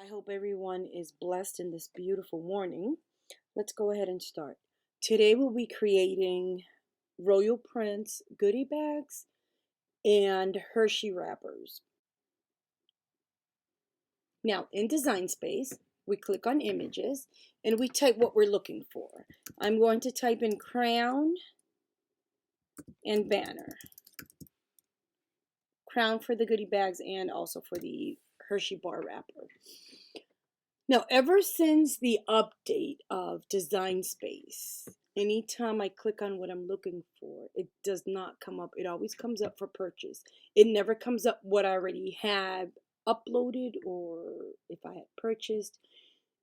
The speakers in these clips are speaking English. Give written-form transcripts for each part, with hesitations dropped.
I hope everyone is blessed in this beautiful morning. Let's go ahead and start. Today we'll be creating Royal Prince goodie bags and Hershey wrappers. Now in Design Space, we click on Images and we type what we're looking for. I'm going to type in crown and banner. Crown for the goodie bags and also for the Hershey bar wrapper. Now, ever since the update of Design Space, anytime I click on what I'm looking for, it does not come up. It always comes up for purchase. It never comes up what I already have uploaded or if I had purchased.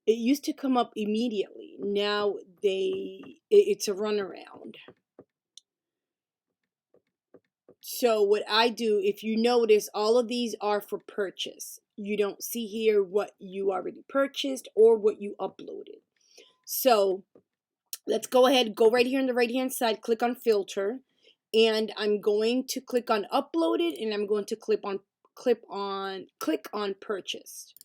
It used to come up immediately. Now it's a runaround. So what I do, if you notice, all of these are for purchase. You don't see here what you already purchased or what you uploaded. So let's go ahead, go right here on the right hand side, click on filter, and I'm going to click on uploaded and I'm going to click on purchased.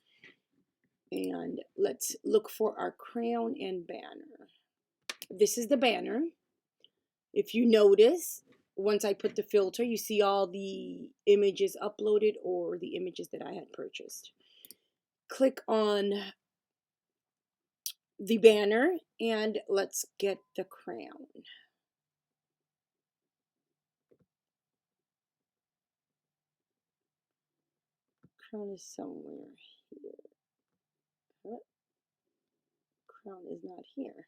And let's look for our crown and banner. This is the banner. If you notice, once I put the filter, you see all the images uploaded or the images that I had purchased. Click on the banner and let's get the crown. Crown is somewhere here. What? Crown is not here.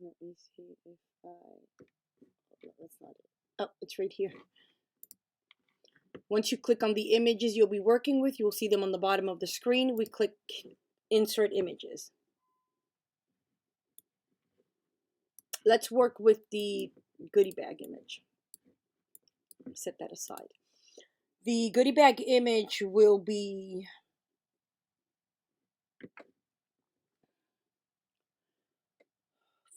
Let me see if that's not it. Oh, it's right here. Once you click on the images you'll be working with, you'll see them on the bottom of the screen. We click Insert Images. Let's work with the goodie bag image. Set that aside. The goodie bag image will be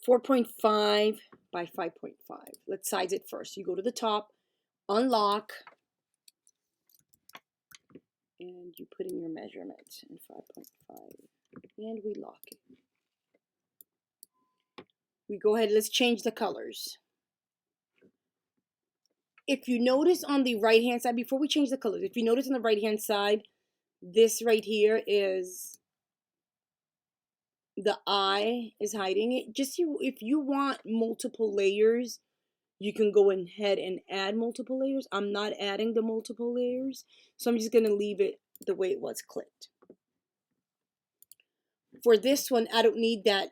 4.5 by 5.5. Let's size it first. You go to the top, unlock, and you put in your measurement in 5.5, and we lock it. We go ahead, let's change the colors. If you notice on the right hand side, before we change the colors, if you notice on the right hand side, this right here is the eye is hiding it. Just if you want multiple layers, you can go ahead and add multiple layers. I'm not adding the multiple layers, so I'm just going to leave it the way it was clicked. For this one, I don't need that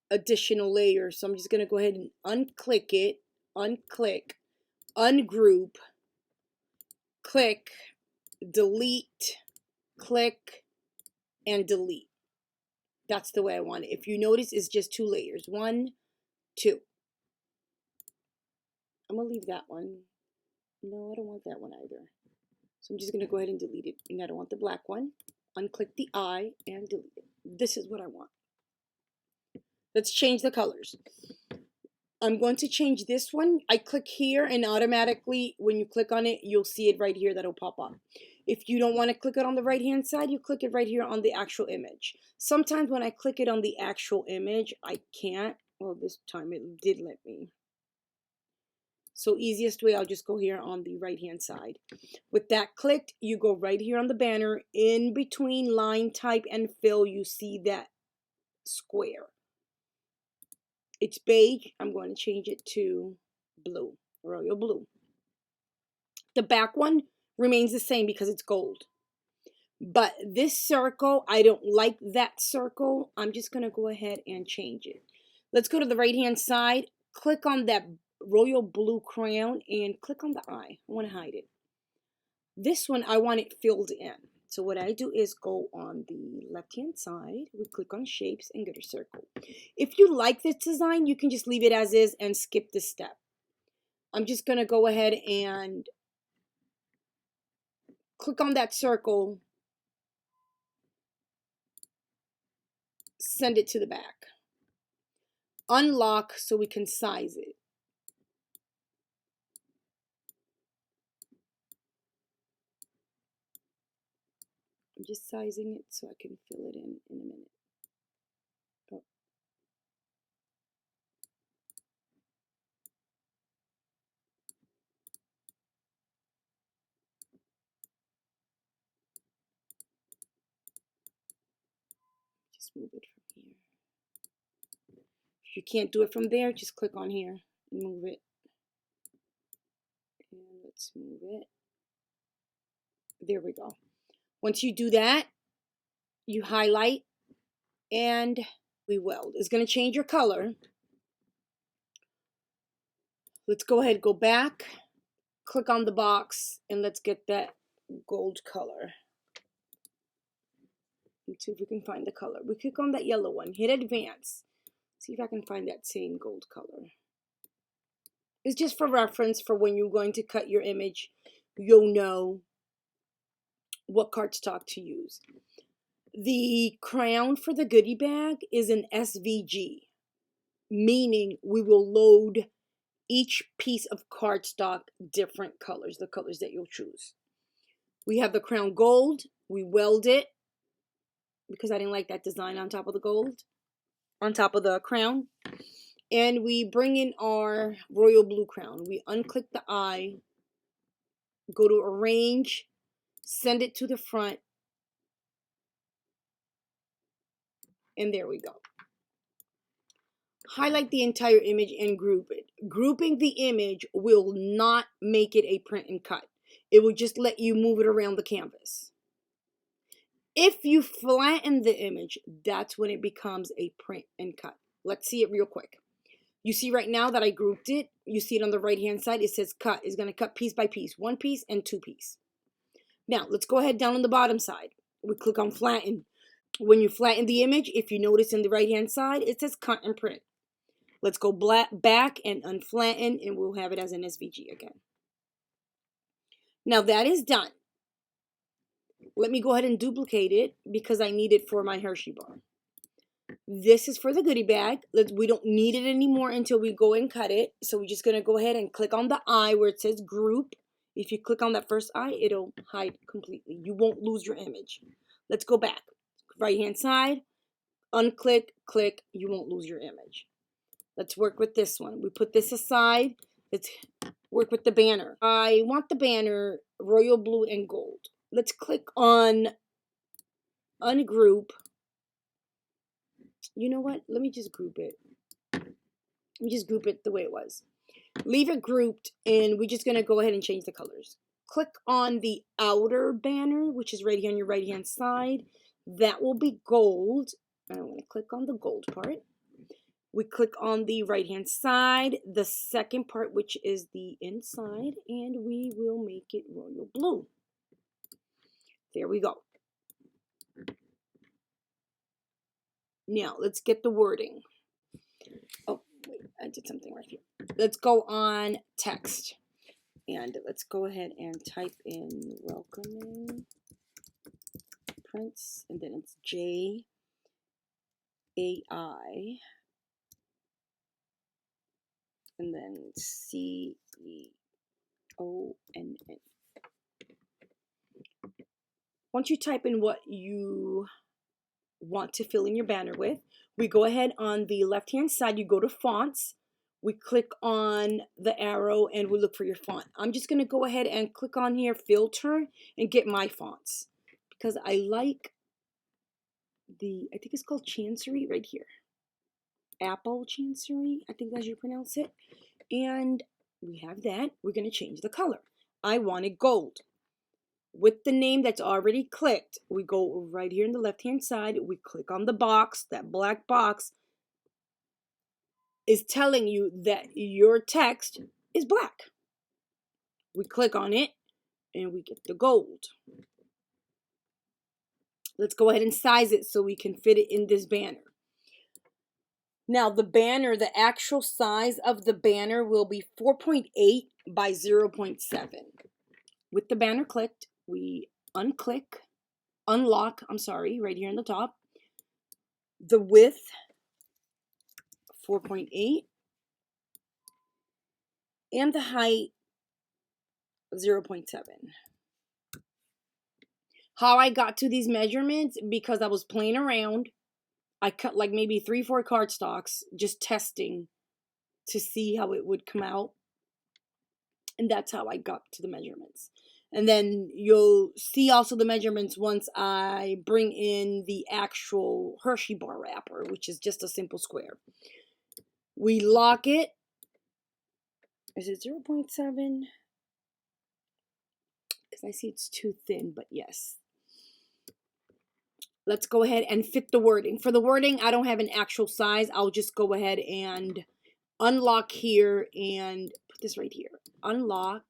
additional layer, so I'm just going to go ahead and unclick it, unclick, ungroup, click, delete, click, and delete. That's the way I want it. If you notice, it's just 2 layers. 1, 2. I'm going to leave that one. No, I don't want that one either. So I'm just going to go ahead and delete it. And I don't want the black one. Unclick the eye and delete it. This is what I want. Let's change the colors. I'm going to change this one. I click here and automatically when you click on it, you'll see it right here that'll pop up. If you don't want to click it on the right hand side, you click it right here on the actual image. Sometimes when I click it on the actual image, I can't. Well, this time it did let me. So easiest way, I'll just go here on the right hand side. With that clicked, you go right here on the banner. In between line type and fill, you see that square. It's beige. I'm going to change it to blue, royal blue. The back one remains the same because it's gold. But this circle, I don't like that circle. I'm just going to go ahead and change it. Let's go to the right hand side. Click on that royal blue crown and click on the eye. I want to hide it. This one, I want it filled in. So what I do is go on the left hand side. We click on shapes and get a circle. If you like this design, you can just leave it as is and skip this step. I'm just going to go ahead and click on that circle. Send it to the back. Unlock so we can size it. I'm just sizing it so I can fill it in a minute. Oh. Just move it from here. If you can't do it from there, just click on here and move it. And let's move it. There we go. Once you do that, you highlight and we weld. It's going to change your color. Let's go ahead, go back, click on the box, and let's get that gold color. Let's see if we can find the color. We click on that yellow one, hit advance. See if I can find that same gold color. It's just for reference for when you're going to cut your image, you'll know what cardstock to use. The crown for the goodie bag is an SVG, meaning we will load each piece of cardstock different colors, the colors that you'll choose. We have the crown gold. We weld it because I didn't like that design on top of the gold, on top of the crown. And we bring in our royal blue crown. We unclick the eye, go to arrange, send it to the front, and there we go. Highlight the entire image and group it. Grouping the image will not make it a print and cut. It will just let you move it around the canvas. If you flatten the image, that's when it becomes a print and cut. Let's see it real quick. You see right now that I grouped it. You see it on the right hand side. It says cut. It's going to cut piece by piece, 1 piece and 2 piece. Now let's go ahead down on the bottom side. We click on flatten. When you flatten the image, if you notice in the right hand side, it says cut and print. Let's go back and unflatten, and we'll have it as an SVG again. Now that is done. Let me go ahead and duplicate it because I need it for my Hershey bar. This is for the goodie bag. We don't need it anymore until we go and cut it. So we're just going to go ahead and click on the eye where it says group. If you click on that first eye, it'll hide completely. You won't lose your image. Let's go back. Right hand side, unclick, click. You won't lose your image. Let's work with this one. We put this aside. Let's work with the banner. I want the banner royal blue and gold. Let's click on ungroup. You know what? Let me just group it. Let me just group it the way it was. Leave it grouped, and we're just going to go ahead and change the colors. Click on the outer banner, which is right here on your right hand side. That will be gold. I'm going to click on the gold part. We click on the right hand side, the second part, which is the inside, and we will make it royal blue. There we go. Now let's get the wording. Oh, wait, I did something right here. Let's go on text, and let's go ahead and type in welcoming Prince, and then it's J-A-I, and then C-E-O-N-N. Once you type in what you want to fill in your banner with, we go ahead on the left hand side, you go to fonts, we click on the arrow and we look for your font. I'm just going to go ahead and click on here, filter, and get my fonts because I like I think it's called Chancery right here. Apple Chancery, I think that's how you pronounce it. And we have that. We're going to change the color. I want it gold. With the name that's already clicked, we go right here on the left hand side, we click on the box. That black box is telling you that your text is black. We click on it and we get the gold. Let's go ahead and size it so we can fit it in this banner. Now the banner, the actual size of the banner will be 4.8 by 0.7. With the banner clicked, we unlock, right here on the top. The width, 4.8. And the height, 0.7. How I got to these measurements, because I was playing around. I cut like maybe 3-4 cardstocks, just testing to see how it would come out. And that's how I got to the measurements. And then you'll see also the measurements once I bring in the actual Hershey bar wrapper, which is just a simple square. We lock it. Is it 0.7? Because I see it's too thin, but yes. Let's go ahead and fit the wording. For the wording, I don't have an actual size. I'll just go ahead and unlock here and put this right here. Unlock.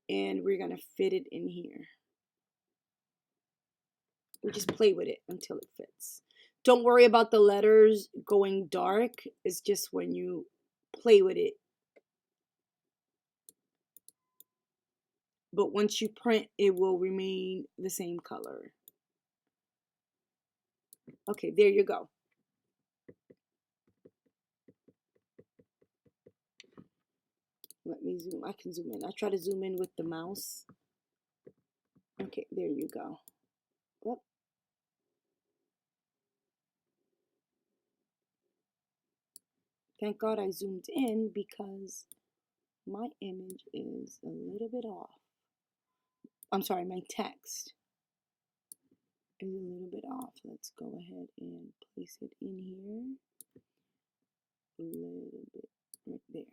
And we're going to fit it in here. We just play with it until it fits. Don't worry about the letters going dark. It's just when you play with it. But once you print, it will remain the same color. Okay, there you go. Let me zoom. I can zoom in. I try to zoom in with the mouse. Okay, there you go. Whoop. Thank God I zoomed in because my image is a little bit off. I'm sorry, my text is a little bit off. Let's go ahead and place it in here. A little bit right there.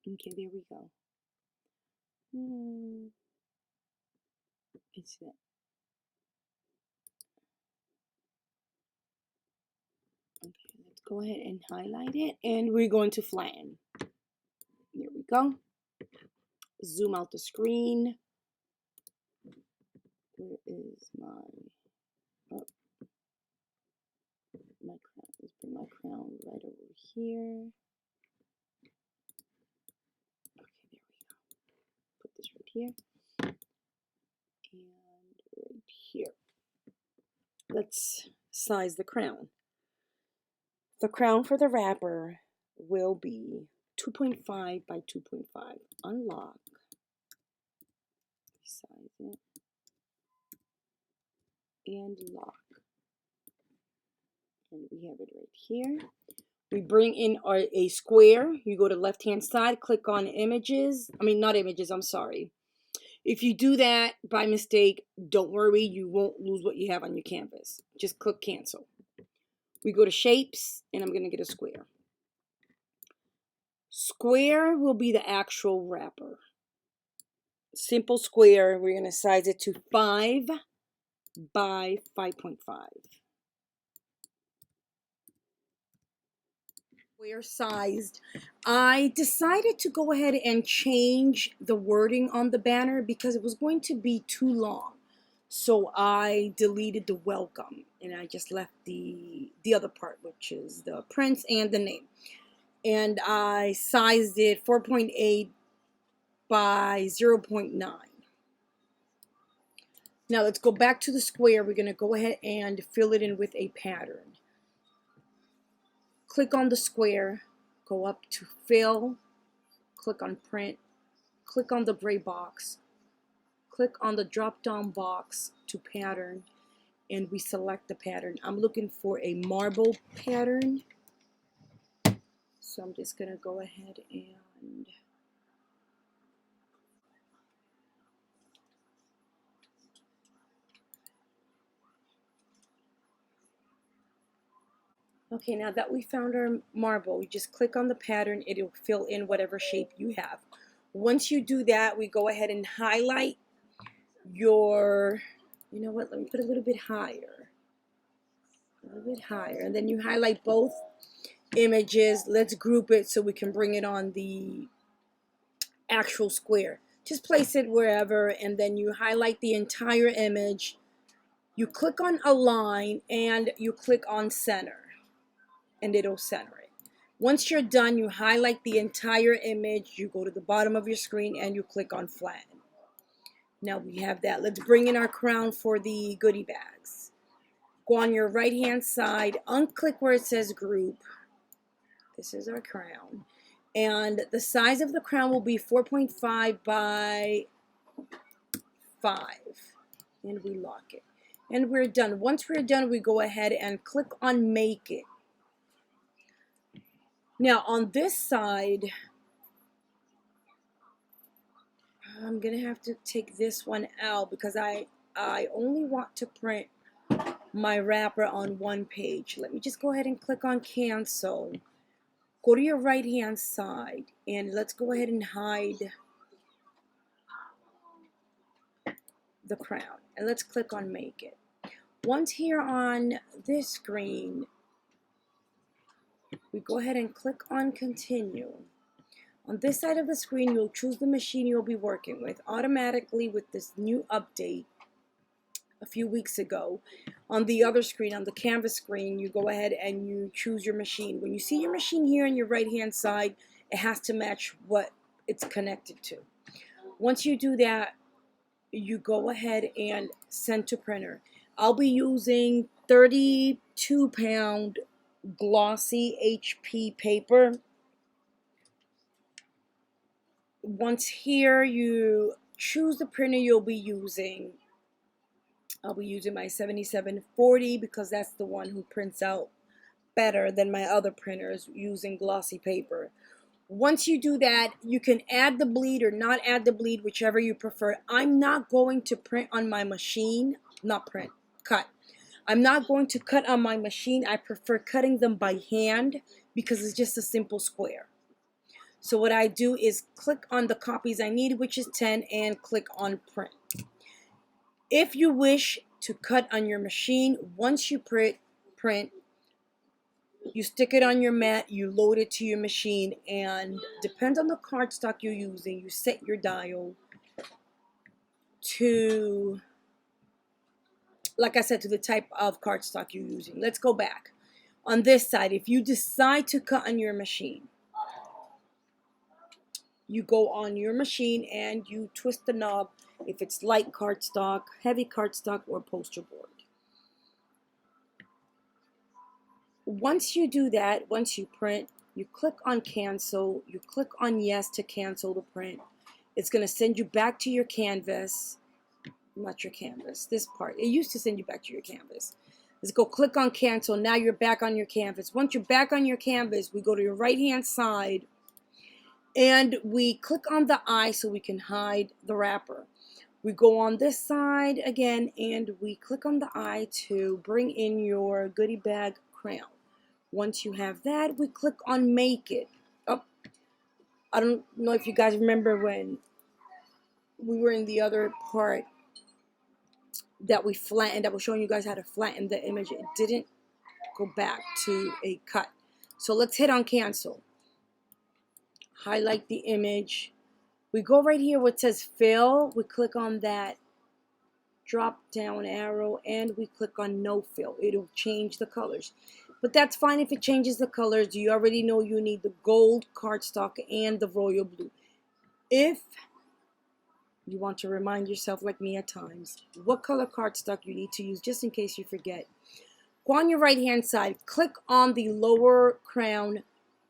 Okay, there we go. It's that. Okay, let's go ahead and highlight it, and we're going to flatten. There we go. Zoom out the screen. Where is my crown? Let's bring my crown right over here. Okay, there we go. Put this right here and right here. Let's size the crown. The crown for the wrapper will be 2.5 by 2.5. Unlock. Size it. And lock. And we have it right here. We bring in a square. You go to left hand side, click on images. I mean, not images, I'm sorry. If you do that by mistake, don't worry, you won't lose what you have on your canvas. Just click cancel. We go to shapes, and I'm going to get a square. Square will be the actual wrapper. Simple square, we're going to size it to 5 by 5.5. Square sized. I decided to go ahead and change the wording on the banner because it was going to be too long. So I deleted the welcome and I just left the other part, which is the prints and the name. And I sized it 4.8 by 0.9. Now let's go back to the square. We're going to go ahead and fill it in with a pattern. Click on the square, go up to fill, click on print, click on the gray box, click on the drop down box to pattern, and we select the pattern. I'm looking for a marble pattern, so I'm just going to go ahead and okay, now that we found our marble, we just click on the pattern. It'll fill in whatever shape you have. Once you do that, we go ahead and highlight your, you know what, let me put a little bit higher. A little bit higher. And then you highlight both images. Let's group it so we can bring it on the actual square. Just place it wherever, and then you highlight the entire image. You click on align, and you click on center. And it'll center it. Once you're done, you highlight the entire image, you go to the bottom of your screen, and you click on flatten. Now we have that. Let's bring in our crown for the goodie bags. Go on your right hand side, unclick where it says group. This is our crown. And the size of the crown will be 4.5 by 5. And we lock it. And we're done. Once we're done, we go ahead and click on Make It. Now on this side, I'm going to have to take this one out because I only want to print my wrapper on one page. Let me just go ahead and click on Cancel. Go to your right hand side and let's go ahead and hide the crown. And let's click on Make It. Once here on this screen, we go ahead and click on Continue. On this side of the screen, you'll choose the machine you'll be working with. Automatically with this new update a few weeks ago, on the other screen, on the canvas screen, you go ahead and you choose your machine. When you see your machine here on your right hand side, it has to match what it's connected to. Once you do that, you go ahead and send to printer. I'll be using 32-pound Glossy HP paper. Once here you choose the printer you'll be using. I'll be using my 7740 because that's the one who prints out better than my other printers using glossy paper. Once you do that, you can add the bleed or not add the bleed, whichever you prefer. I'm not going to print on my machine, cut. I'm not going to cut on my machine. I prefer cutting them by hand because it's just a simple square. So what I do is click on the copies I need, which is 10, and click on print. If you wish to cut on your machine, once you print, you stick it on your mat, you load it to your machine, and depends on the cardstock you're using, you set your dial to, like I said, to the type of cardstock you're using. Let's go back. On this side, if you decide to cut on your machine, you go on your machine and you twist the knob if it's light cardstock, heavy cardstock, or poster board. Once you do that, once you print, you click on Cancel, you click on Yes to cancel the print. It's going to send you back to your canvas. Not your canvas, this part. It used to send you back to your canvas. Let's go click on Cancel. Now you're back on your canvas. Once you're back on your canvas, we go to your right hand side and we click on the eye so we can hide the wrapper. We go on this side again and we click on the eye to bring in your goodie bag crown. Once you have that, we click on Make It. Oh, I don't know if you guys remember when we were in the other part that we flattened, I was showing you guys how to flatten the image. It didn't go back to a cut. So let's hit on Cancel. Highlight the image. We go right here where it says Fill. We click on that drop down arrow and we click on No Fill. It'll change the colors. But that's fine if it changes the colors. You already know you need the gold cardstock and the royal blue. If you want to remind yourself, like me at times, what color cardstock you need to use just in case you forget, go on your right hand side, click on the lower crown,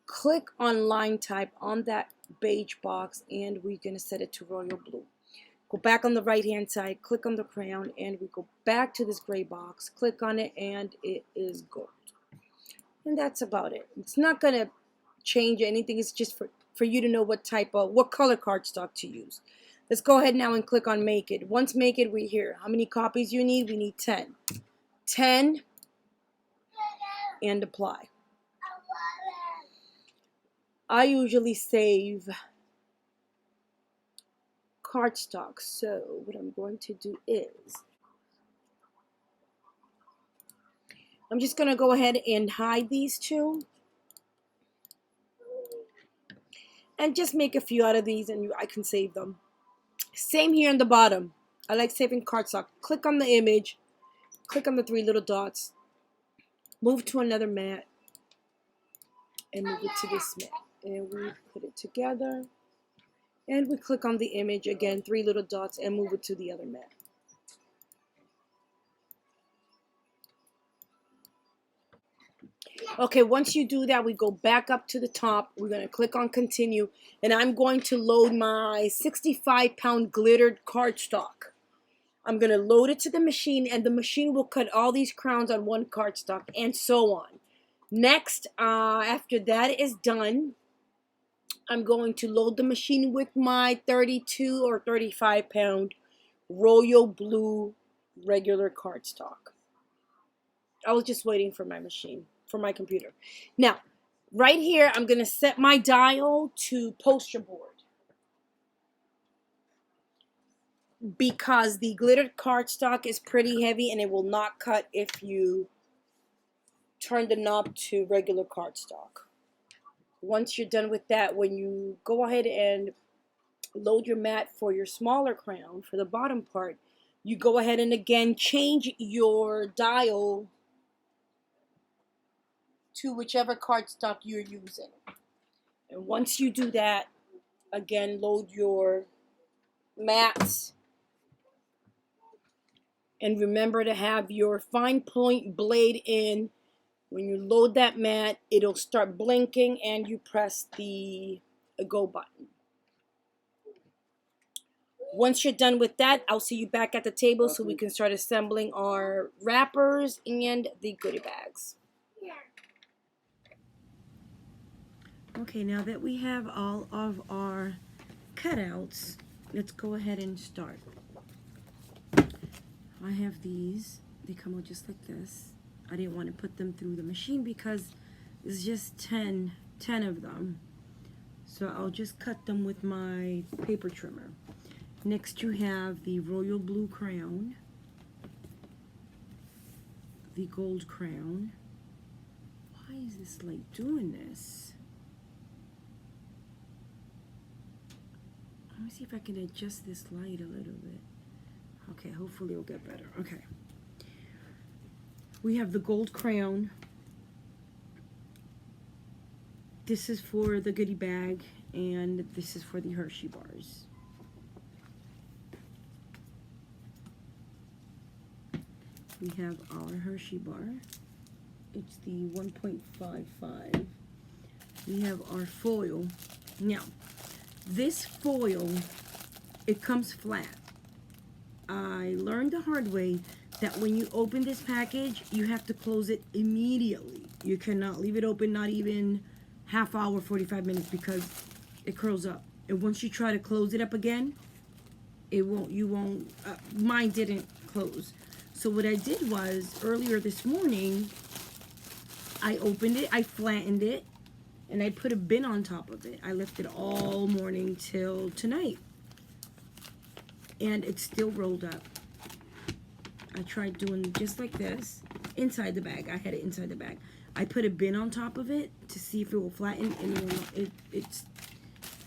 click on line type on that beige box, and we're going to set it to royal blue. Go back on the right hand side, click on the crown, and we go back to this gray box, click on it, and it is gold. And that's about it. It's not going to change anything. It's just for you to know what color cardstock to use. Let's go ahead now and click on Make It. Once Make It, we're here. How many copies you need? We need 10. 10 and apply. I usually save cardstock, so what I'm going to do is I'm just going to go ahead and hide these two and just make a few out of these and I can save them. Same here in the bottom. I like saving cardstock. Click on the image, click on the 3 little dots, move to another mat, and move it to this mat. And we put it together, and we click on the image again, 3 little dots, and move it to the other mat. Okay, once you do that, we go back up to the top. We're going to click on continue, and I'm going to load my 65-pound glittered cardstock. I'm going to load it to the machine, and the machine will cut all these crowns on one cardstock, and so on. Next, after that is done, I'm going to load the machine with my 32 or 35-pound royal blue regular cardstock. I was just waiting for my machine, for my computer. Now, right here, I'm going to set my dial to poster board, because the glittered cardstock is pretty heavy and it will not cut if you turn the knob to regular cardstock. Once you're done with that, when you go ahead and load your mat for your smaller crown, for the bottom part, you go ahead and again change your dial to whichever cardstock you're using. And once you do that, again, load your mats. And remember to have your fine point blade in. When you load that mat, it'll start blinking and you press the go button. Once you're done with that, I'll see you back at the table so we can start assembling our wrappers and the goodie bags. Okay, now that we have all of our cutouts, let's go ahead and start. I have these. They come out just like this. I didn't want to put them through the machine because it's just 10 of them. So I'll just cut them with my paper trimmer. Next you have the royal blue crown, the gold crown. Why is this light doing this? Let me see if I can adjust this light a little bit. Okay, hopefully it'll get better. Okay. We have the gold crown. This is for the goodie bag, and this is for the Hershey bars. We have our Hershey bar. It's the 1.55. We have our foil. Now, this foil, it comes flat. I learned the hard way that when you open this package, you have to close it immediately. You cannot leave it open not even half hour, 45 minutes, because it curls up. And once you try to close it up again, mine didn't close. So what I did was, earlier this morning, I opened it, I flattened it, and I put a bin on top of it. I left it all morning till tonight. And it's still rolled up. I tried doing just like this, inside the bag. I had it inside the bag. I put a bin on top of it to see if it will flatten, and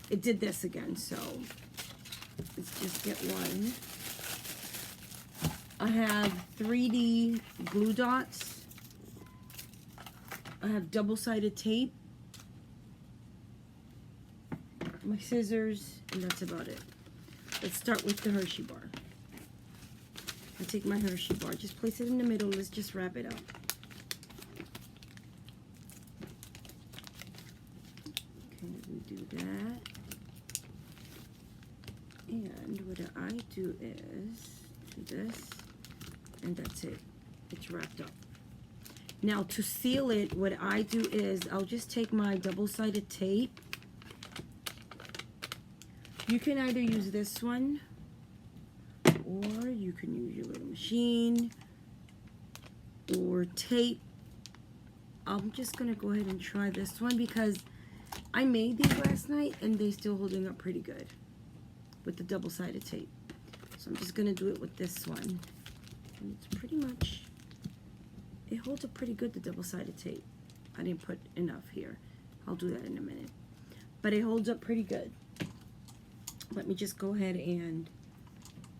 it did this again, so let's just get one. I have 3D glue dots. I have double-sided tape, my scissors, and that's about it. Let's start with the Hershey bar. I take my Hershey bar, just place it in the middle, let's just wrap it up. Okay, we do that. And what I do is do this, and that's it. It's wrapped up. Now to seal it, what I do is I'll just take my double-sided tape. You can either use this one, or you can use your little machine, or tape. I'm just gonna go ahead and try this one because I made these last night and they're still holding up pretty good with the double-sided tape. So I'm just gonna do it with this one. And it's pretty much, it holds up pretty good, the double-sided tape. I didn't put enough here. I'll do that in a minute. But it holds up pretty good. Let me just go ahead and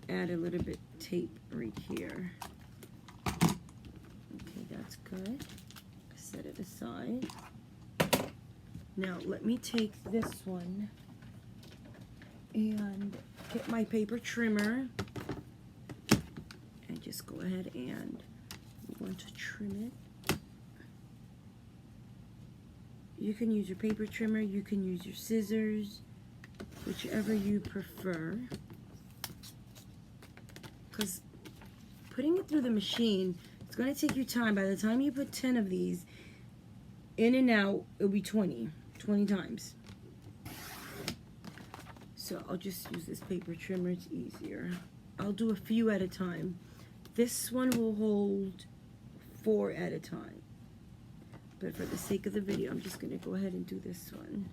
add a little bit tape right here. Okay, that's good. Set it aside. Now let me take this one and get my paper trimmer and just go ahead and we want to trim it. You can use your paper trimmer, you can use your scissors, whichever you prefer. Because putting it through the machine, it's going to take you time. By the time you put 10 of these in and out, it'll be 20 times. So I'll just use this paper trimmer, it's easier. I'll do a few at a time. This one will hold 4 at a time. But for the sake of the video, I'm just going to go ahead and do this one.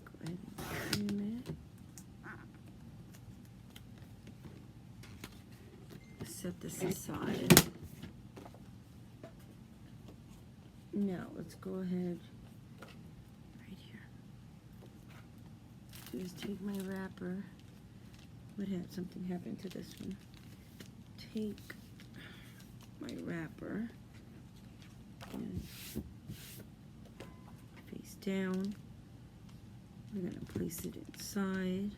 Go ahead and trim it. Set this aside. Now, let's go ahead right here. Just take my wrapper. Something happened to this one. Take my wrapper and face down. I'm going to place it inside.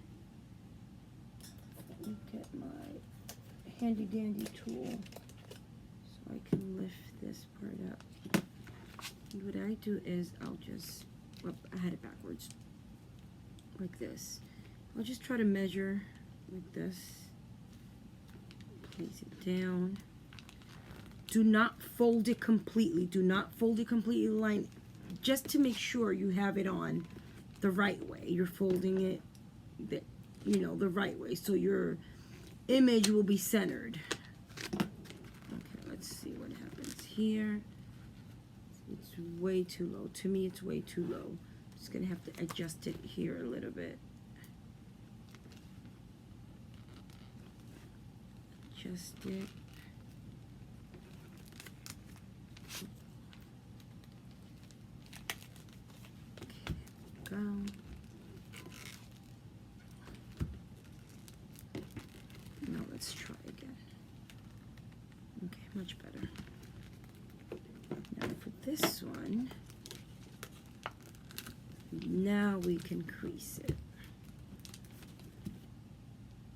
Get my handy dandy tool so I can lift this part up. And what I do is I'll just, well, I had it backwards, like this. I'll just try to measure like this. Place it down. Do not fold it completely. Do not fold it completely. Line just to make sure you have it on the right way. You're folding it, the right way, so your image will be centered. Okay, let's see what happens here. It's way too low. To me, it's way too low. I'm just gonna have to adjust it here a little bit. Adjust it. Okay, go. Now let's try again. Okay, much better. Now for this one, now we can crease it.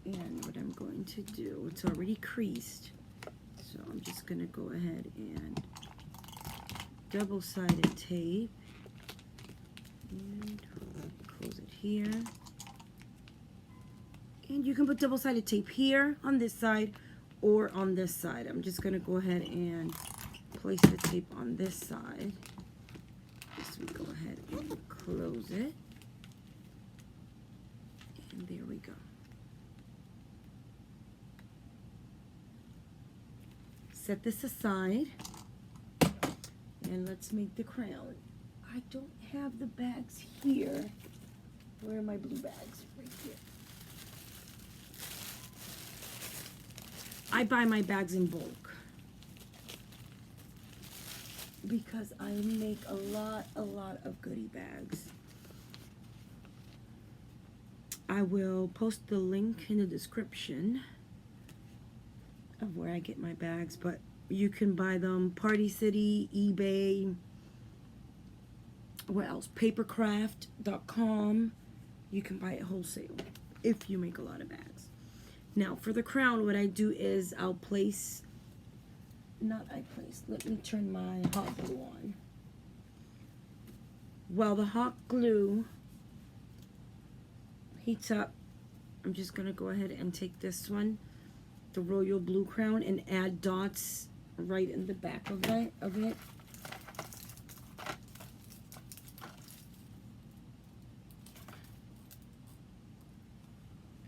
And what I'm going to do, it's already creased, so I'm just going to go ahead and double-sided tape and close it here. And you can put double-sided tape here on this side or on this side. I'm just going to go ahead and place the tape on this side. Just we go ahead and close it. And there we go. Set this aside, and let's make the crown. I don't have the bags here. Where are my blue bags? Right here. I buy my bags in bulk because I make a lot of goodie bags. I will post the link in the description of where I get my bags, but you can buy them Party City, eBay, what else? Papercraft.com. You can buy it wholesale if you make a lot of bags. Now for the crown, what I do is I'll place, let me turn my hot glue on. While the hot glue heats up, I'm just gonna go ahead and take this one, the royal blue crown, and add dots right in the back of it.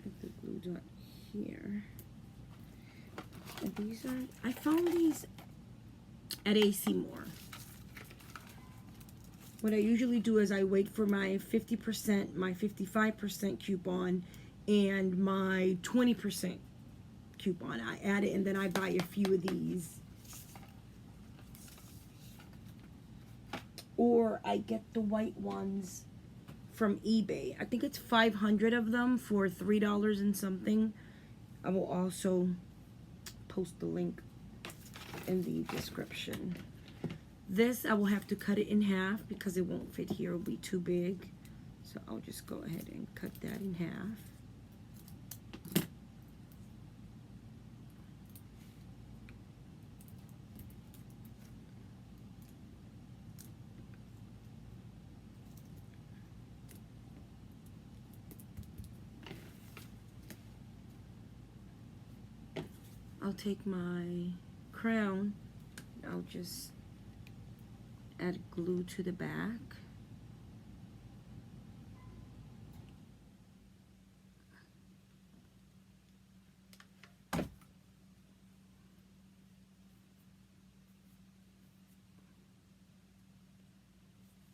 Put the glue dot here. And these are, I found these at AC Moore. What I usually do is I wait for my 50%, my 55% coupon, and my 20% coupon. I add it and then I buy a few of these. Or I get the white ones from eBay. I think it's 500 of them for $3 and something. I will also post the link in the description. This, I will have to cut it in half because it won't fit here. It'll be too big. So I'll just go ahead and cut that in half. I'll take my crown, I'll just add glue to the back.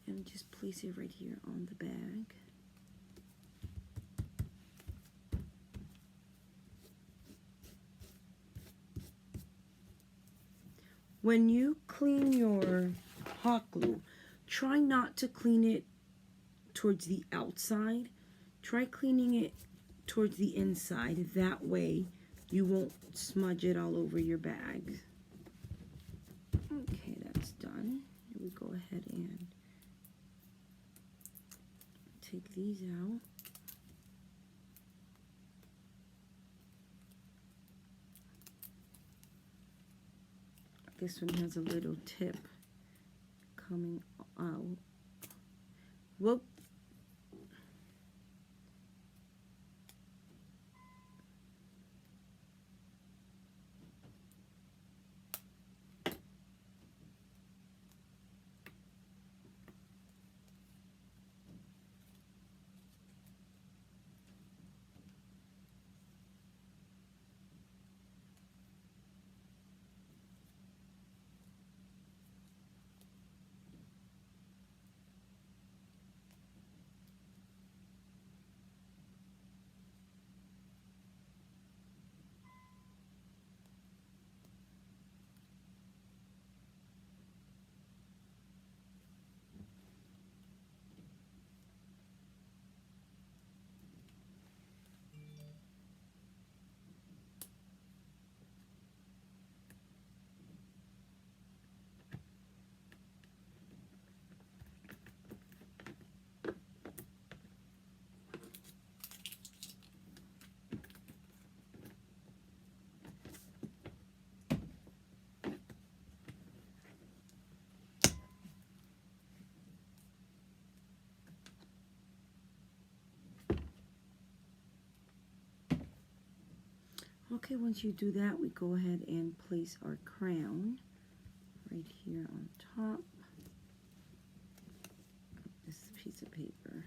And just place it right here on the bag. When you clean your hot glue, try not to clean it towards the outside. Try cleaning it towards the inside. That way you won't smudge it all over your bag. Okay, that's done. We go ahead and take these out. This one has a little tip coming out. Whoop. Okay, once you do that, we go ahead and place our crown right here on top of this piece of paper,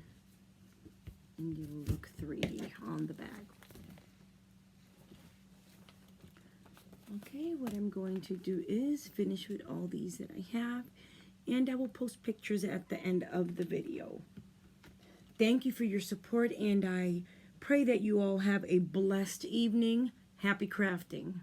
and you will look 3D on the bag. Okay, what I'm going to do is finish with all these that I have, and I will post pictures at the end of the video. Thank you for your support, and I pray that you all have a blessed evening. Happy crafting.